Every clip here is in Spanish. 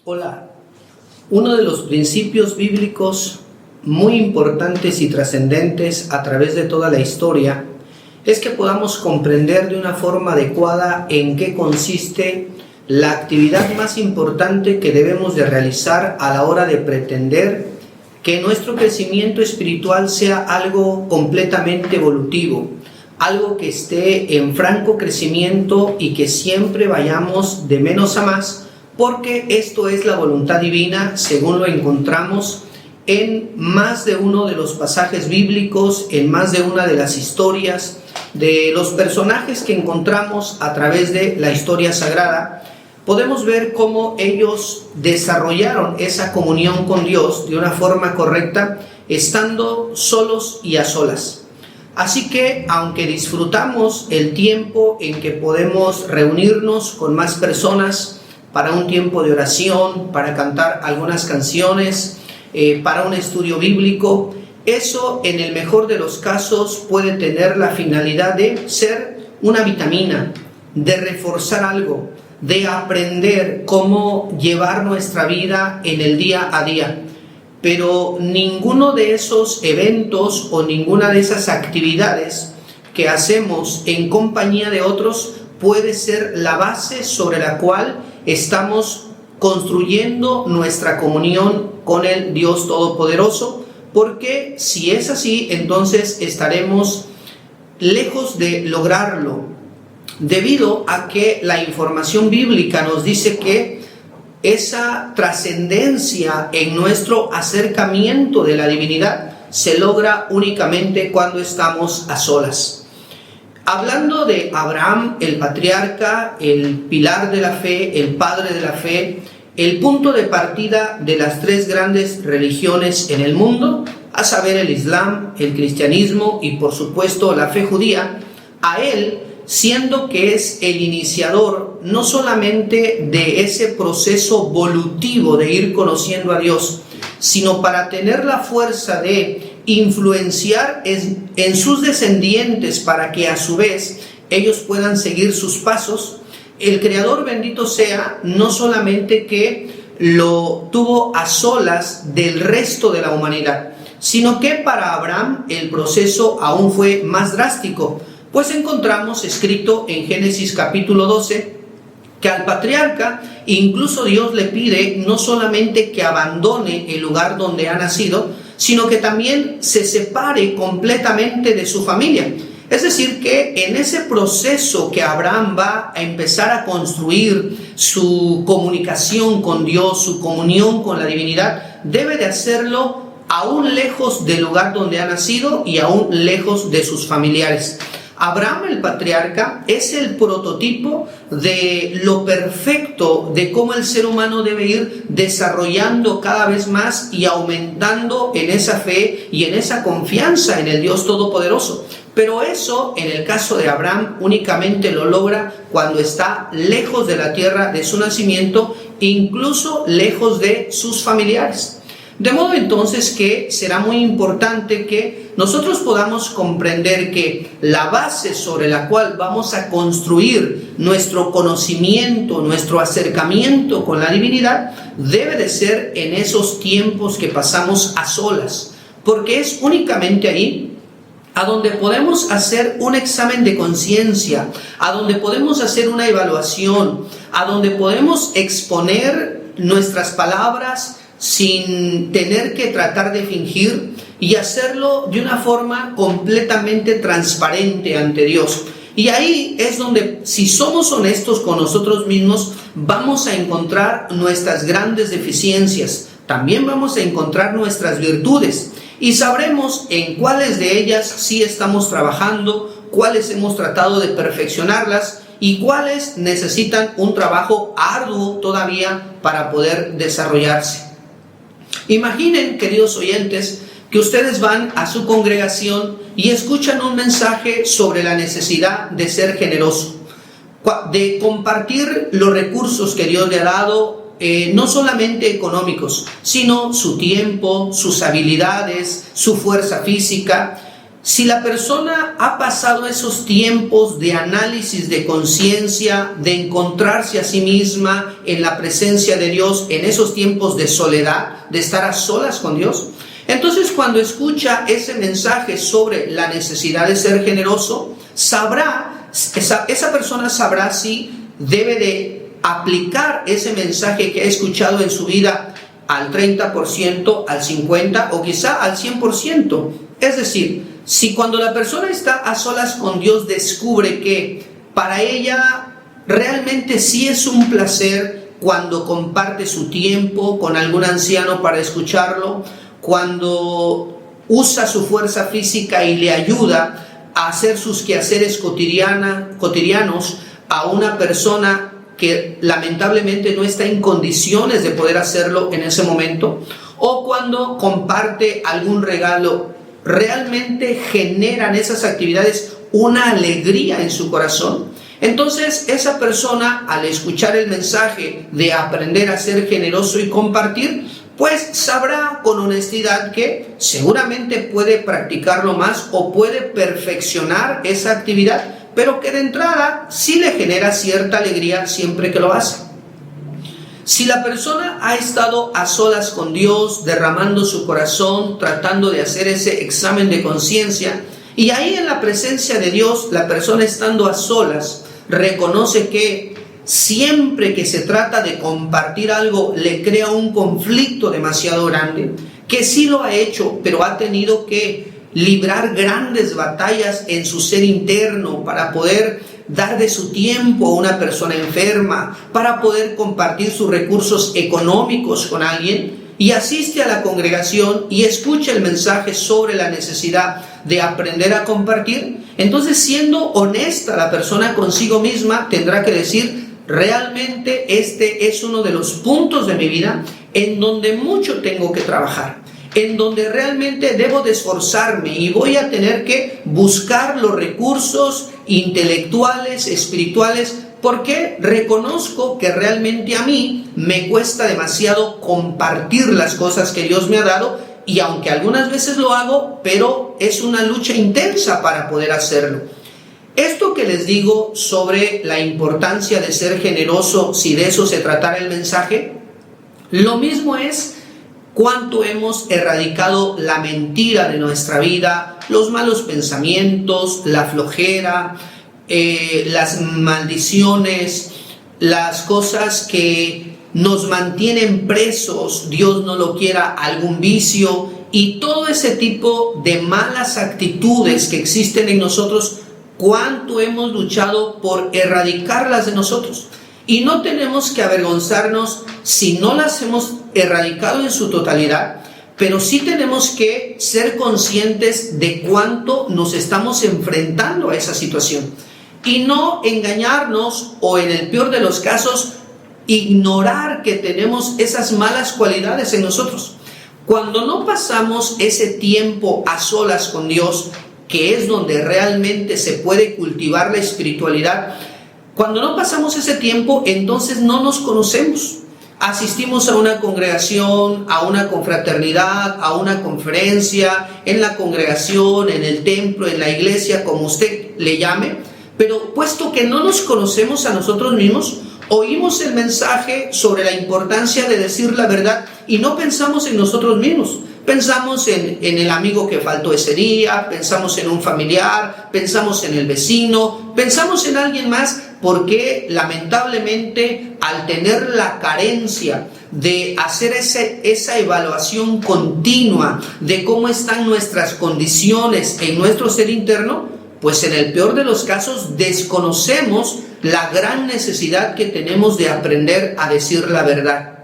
Hola, uno de los principios bíblicos muy importantes y trascendentes a través de toda la historia es que podamos comprender de una forma adecuada en qué consiste la actividad más importante que debemos de realizar a la hora de pretender que nuestro crecimiento espiritual sea algo completamente evolutivo, algo que esté en franco crecimiento y que siempre vayamos de menos a más, porque esto es la voluntad divina, según lo encontramos en más de uno de los pasajes bíblicos, en más de una de las historias, de los personajes que encontramos a través de la historia sagrada. Podemos ver cómo ellos desarrollaron esa comunión con Dios de una forma correcta, estando solos y a solas. Así que, aunque disfrutamos el tiempo en que podemos reunirnos con más personas, para un tiempo de oración, para cantar algunas canciones, para un estudio bíblico, eso en el mejor de los casos puede tener la finalidad de ser una vitamina, de reforzar algo, de aprender cómo llevar nuestra vida en el día a día. Pero ninguno de esos eventos o ninguna de esas actividades que hacemos en compañía de otros puede ser la base sobre la cual estamos construyendo nuestra comunión con el Dios Todopoderoso, porque si es así, entonces estaremos lejos de lograrlo, debido a que la información bíblica nos dice que esa trascendencia en nuestro acercamiento de la divinidad se logra únicamente cuando estamos a solas. Hablando de Abraham, el patriarca, el pilar de la fe, el padre de la fe, el punto de partida de las tres grandes religiones en el mundo, a saber el Islam, el cristianismo y por supuesto la fe judía, a él, siendo que es el iniciador no solamente de ese proceso volutivo de ir conociendo a Dios, sino para tener la fuerza de influenciar en sus descendientes para que a su vez ellos puedan seguir sus pasos. El Creador, bendito sea, no solamente que lo tuvo a solas del resto de la humanidad, sino que para Abraham el proceso aún fue más drástico, pues encontramos escrito en Génesis capítulo 12 que al patriarca incluso Dios le pide no solamente que abandone el lugar donde ha nacido, sino que también se separe completamente de su familia. Es decir, que en ese proceso que Abraham va a empezar a construir su comunicación con Dios, su comunión con la divinidad, debe de hacerlo aún lejos del lugar donde ha nacido y aún lejos de sus familiares. Abraham, el patriarca, es el prototipo de lo perfecto de cómo el ser humano debe ir desarrollando cada vez más y aumentando en esa fe y en esa confianza en el Dios Todopoderoso. Pero eso, en el caso de Abraham, únicamente lo logra cuando está lejos de la tierra de su nacimiento, incluso lejos de sus familiares. De modo entonces que será muy importante que nosotros podamos comprender que la base sobre la cual vamos a construir nuestro conocimiento, nuestro acercamiento con la divinidad, debe de ser en esos tiempos que pasamos a solas, porque es únicamente ahí a donde podemos hacer un examen de conciencia, a donde podemos hacer una evaluación, a donde podemos exponer nuestras palabras sin tener que tratar de fingir y hacerlo de una forma completamente transparente ante Dios. Y ahí es donde, si somos honestos con nosotros mismos, vamos a encontrar nuestras grandes deficiencias, también vamos a encontrar nuestras virtudes y sabremos en cuáles de ellas sí estamos trabajando, cuáles hemos tratado de perfeccionarlas y cuáles necesitan un trabajo arduo todavía para poder desarrollarse. Imaginen, queridos oyentes, que ustedes van a su congregación y escuchan un mensaje sobre la necesidad de ser generoso, de compartir los recursos que Dios le ha dado, no solamente económicos, sino su tiempo, sus habilidades, su fuerza física. Si la persona ha pasado esos tiempos de análisis de conciencia, de encontrarse a sí misma en la presencia de Dios, en esos tiempos de soledad, de estar a solas con Dios, entonces cuando escucha ese mensaje sobre la necesidad de ser generoso, esa persona sabrá si debe de aplicar ese mensaje que ha escuchado en su vida al 30%, al 50% o quizá al 100%. Es decir, si cuando la persona está a solas con Dios descubre que para ella realmente sí es un placer cuando comparte su tiempo con algún anciano para escucharlo, cuando usa su fuerza física y le ayuda a hacer sus quehaceres cotidianos a una persona que lamentablemente no está en condiciones de poder hacerlo en ese momento, o cuando comparte algún regalo, realmente generan esas actividades una alegría en su corazón. Entonces esa persona, al escuchar el mensaje de aprender a ser generoso y compartir, pues sabrá con honestidad que seguramente puede practicarlo más o puede perfeccionar esa actividad, pero que de entrada sí le genera cierta alegría siempre que lo hace. Si la persona ha estado a solas con Dios, derramando su corazón, tratando de hacer ese examen de conciencia, y ahí en la presencia de Dios, la persona estando a solas, reconoce que siempre que se trata de compartir algo, le crea un conflicto demasiado grande, que sí lo ha hecho, pero ha tenido que librar grandes batallas en su ser interno para poder dar de su tiempo a una persona enferma, para poder compartir sus recursos económicos con alguien, y asiste a la congregación y escucha el mensaje sobre la necesidad de aprender a compartir. Entonces, siendo honesta la persona consigo misma, tendrá que decir: realmente este es uno de los puntos de mi vida en donde mucho tengo que trabajar, en donde realmente debo de esforzarme y voy a tener que buscar los recursos intelectuales, espirituales, porque reconozco que realmente a mí me cuesta demasiado compartir las cosas que Dios me ha dado, y aunque algunas veces lo hago, pero es una lucha intensa para poder hacerlo. Esto que les digo sobre la importancia de ser generoso, si de eso se tratara el mensaje, lo mismo es cuánto hemos erradicado la mentira de nuestra vida, los malos pensamientos, la flojera, las maldiciones, las cosas que nos mantienen presos, Dios no lo quiera, algún vicio, y todo ese tipo de malas actitudes que existen en nosotros, cuánto hemos luchado por erradicarlas de nosotros. Y no tenemos que avergonzarnos si no las hemos erradicado en su totalidad, pero sí tenemos que ser conscientes de cuánto nos estamos enfrentando a esa situación y no engañarnos, o en el peor de los casos, ignorar que tenemos esas malas cualidades en nosotros. Cuando no pasamos ese tiempo a solas con Dios, que es donde realmente se puede cultivar la espiritualidad, cuando no pasamos ese tiempo, entonces no nos conocemos. Asistimos a una congregación, a una confraternidad, a una conferencia, en la congregación, en el templo, en la iglesia, como usted le llame, pero puesto que no nos conocemos a nosotros mismos, oímos el mensaje sobre la importancia de decir la verdad y no pensamos en nosotros mismos. Pensamos en el amigo que faltó ese día, pensamos en un familiar, pensamos en el vecino, pensamos en alguien más, porque lamentablemente al tener la carencia de hacer esa evaluación continua de cómo están nuestras condiciones en nuestro ser interno, pues en el peor de los casos desconocemos la gran necesidad que tenemos de aprender a decir la verdad.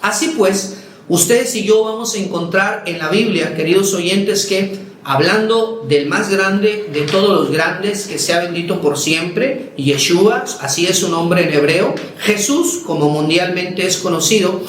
Así pues, ustedes y yo vamos a encontrar en la Biblia, queridos oyentes, que hablando del más grande de todos los grandes, que sea bendito por siempre, Yeshua, así es su nombre en hebreo, Jesús, como mundialmente es conocido,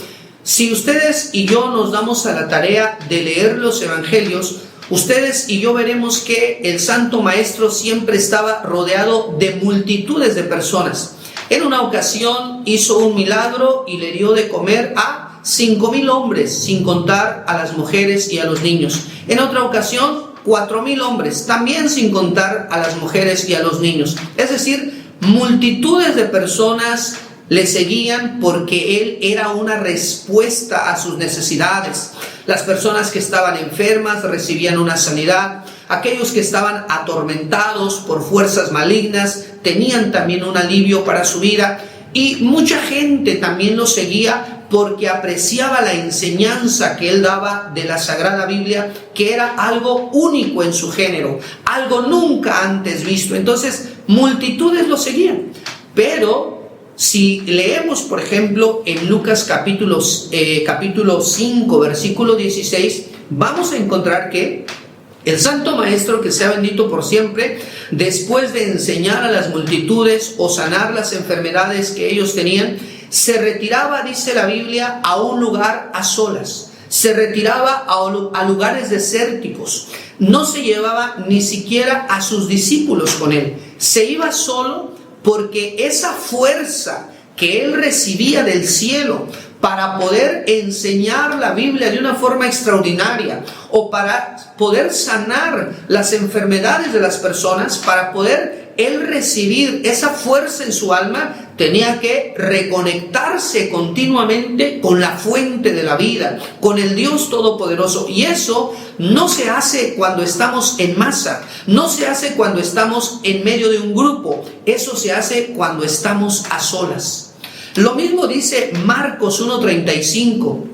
si ustedes y yo nos damos a la tarea de leer los evangelios, ustedes y yo veremos que el Santo Maestro siempre estaba rodeado de multitudes de personas. En una ocasión hizo un milagro y le dio de comer a 5,000 hombres, sin contar a las mujeres y a los niños. En otra ocasión 4,000 hombres, también sin contar a las mujeres y a los niños. Es decir, multitudes de personas le seguían porque él era una respuesta a sus necesidades. Las personas que estaban enfermas recibían una sanidad. Aquellos que estaban atormentados por fuerzas malignas tenían también un alivio para su vida. Y mucha gente también lo seguía porque apreciaba la enseñanza que él daba de la Sagrada Biblia, que era algo único en su género, algo nunca antes visto. Entonces, multitudes lo seguían. Pero si leemos, por ejemplo, en Lucas capítulo 5, versículo 16, vamos a encontrar que el Santo Maestro, que sea bendito por siempre, después de enseñar a las multitudes o sanar las enfermedades que ellos tenían, se retiraba, dice la Biblia, a un lugar a solas. Se retiraba a lugares desérticos. No se llevaba ni siquiera a sus discípulos con él. Se iba solo porque esa fuerza que él recibía del cielo para poder enseñar la Biblia de una forma extraordinaria, o para poder sanar las enfermedades de las personas, para poder él recibir esa fuerza en su alma, tenía que reconectarse continuamente con la fuente de la vida, con el Dios Todopoderoso. Y eso no se hace cuando estamos en masa, no se hace cuando estamos en medio de un grupo, eso se hace cuando estamos a solas. Lo mismo dice Marcos 1:35.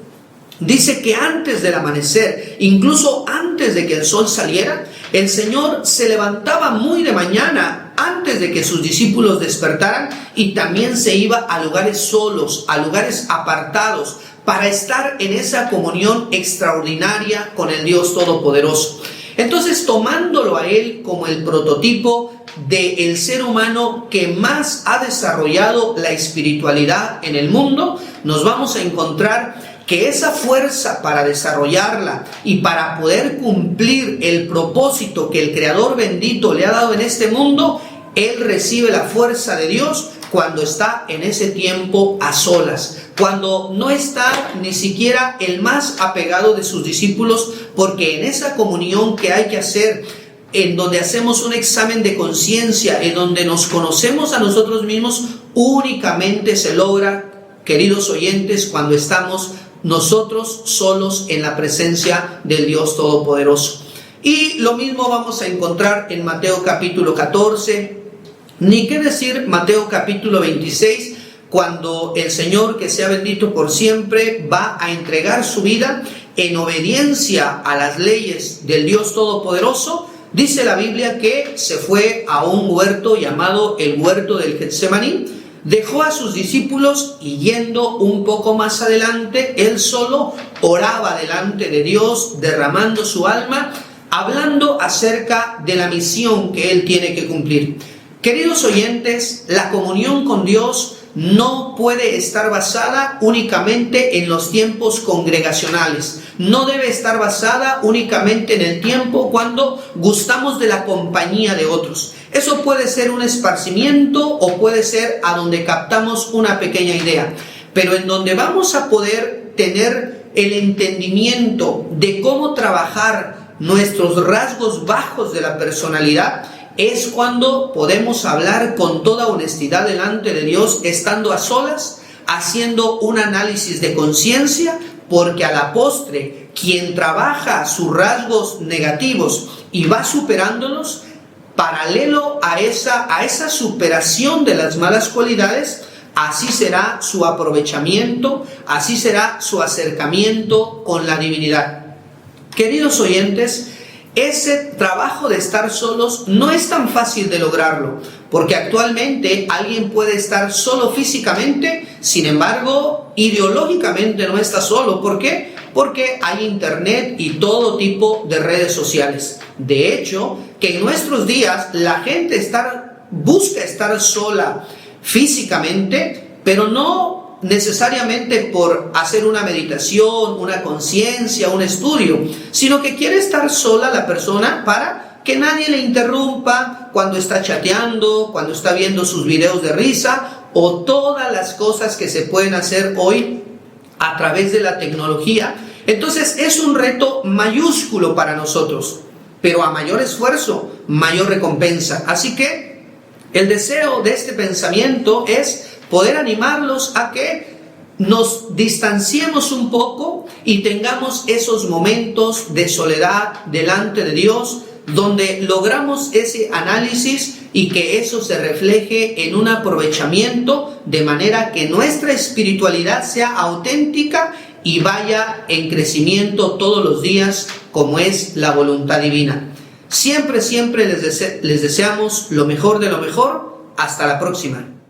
Dice que antes del amanecer, incluso antes de que el sol saliera, el Señor se levantaba muy de mañana, antes de que sus discípulos despertaran, y también se iba a lugares solos, a lugares apartados, para estar en esa comunión extraordinaria con el Dios Todopoderoso. Entonces, tomándolo a él como el prototipo del ser humano que más ha desarrollado la espiritualidad en el mundo, nos vamos a encontrar que esa fuerza para desarrollarla y para poder cumplir el propósito que el Creador bendito le ha dado en este mundo, él recibe la fuerza de Dios cuando está en ese tiempo a solas, cuando no está ni siquiera el más apegado de sus discípulos, porque en esa comunión que hay que hacer, en donde hacemos un examen de conciencia, en donde nos conocemos a nosotros mismos, únicamente se logra, queridos oyentes, cuando estamos nosotros solos en la presencia del Dios Todopoderoso. Y lo mismo vamos a encontrar en Mateo capítulo 14, ni qué decir Mateo capítulo 26, cuando el Señor, que sea bendito por siempre, va a entregar su vida en obediencia a las leyes del Dios Todopoderoso. Dice la Biblia que se fue a un huerto llamado el huerto del Getsemaní, dejó a sus discípulos y yendo un poco más adelante, él solo oraba delante de Dios, derramando su alma, hablando acerca de la misión que él tiene que cumplir. Queridos oyentes, la comunión con Dios no puede estar basada únicamente en los tiempos congregacionales. No debe estar basada únicamente en el tiempo cuando gustamos de la compañía de otros. Eso puede ser un esparcimiento o puede ser a donde captamos una pequeña idea. Pero en donde vamos a poder tener el entendimiento de cómo trabajar nuestros rasgos bajos de la personalidad, es cuando podemos hablar con toda honestidad delante de Dios, estando a solas, haciendo un análisis de conciencia, porque a la postre, quien trabaja sus rasgos negativos y va superándolos, paralelo a esa superación de las malas cualidades, así será su aprovechamiento, así será su acercamiento con la divinidad. Queridos oyentes, ese trabajo de estar solos no es tan fácil de lograrlo, porque actualmente alguien puede estar solo físicamente, sin embargo, ideológicamente no está solo. ¿Por qué? Porque hay internet y todo tipo de redes sociales. De hecho, que en nuestros días la gente busca estar sola físicamente, pero no necesariamente por hacer una meditación, una conciencia, un estudio, sino que quiere estar sola la persona para que nadie le interrumpa cuando está chateando, cuando está viendo sus videos de risa o todas las cosas que se pueden hacer hoy a través de la tecnología. Entonces es un reto mayúsculo para nosotros. pero a mayor esfuerzo, mayor recompensa. Así que el deseo de este pensamiento es poder animarlos a que nos distanciemos un poco y tengamos esos momentos de soledad delante de Dios, donde logramos ese análisis y que eso se refleje en un aprovechamiento, de manera que nuestra espiritualidad sea auténtica y vaya en crecimiento todos los días, como es la voluntad divina. Siempre les deseamos lo mejor de lo mejor. Hasta la próxima.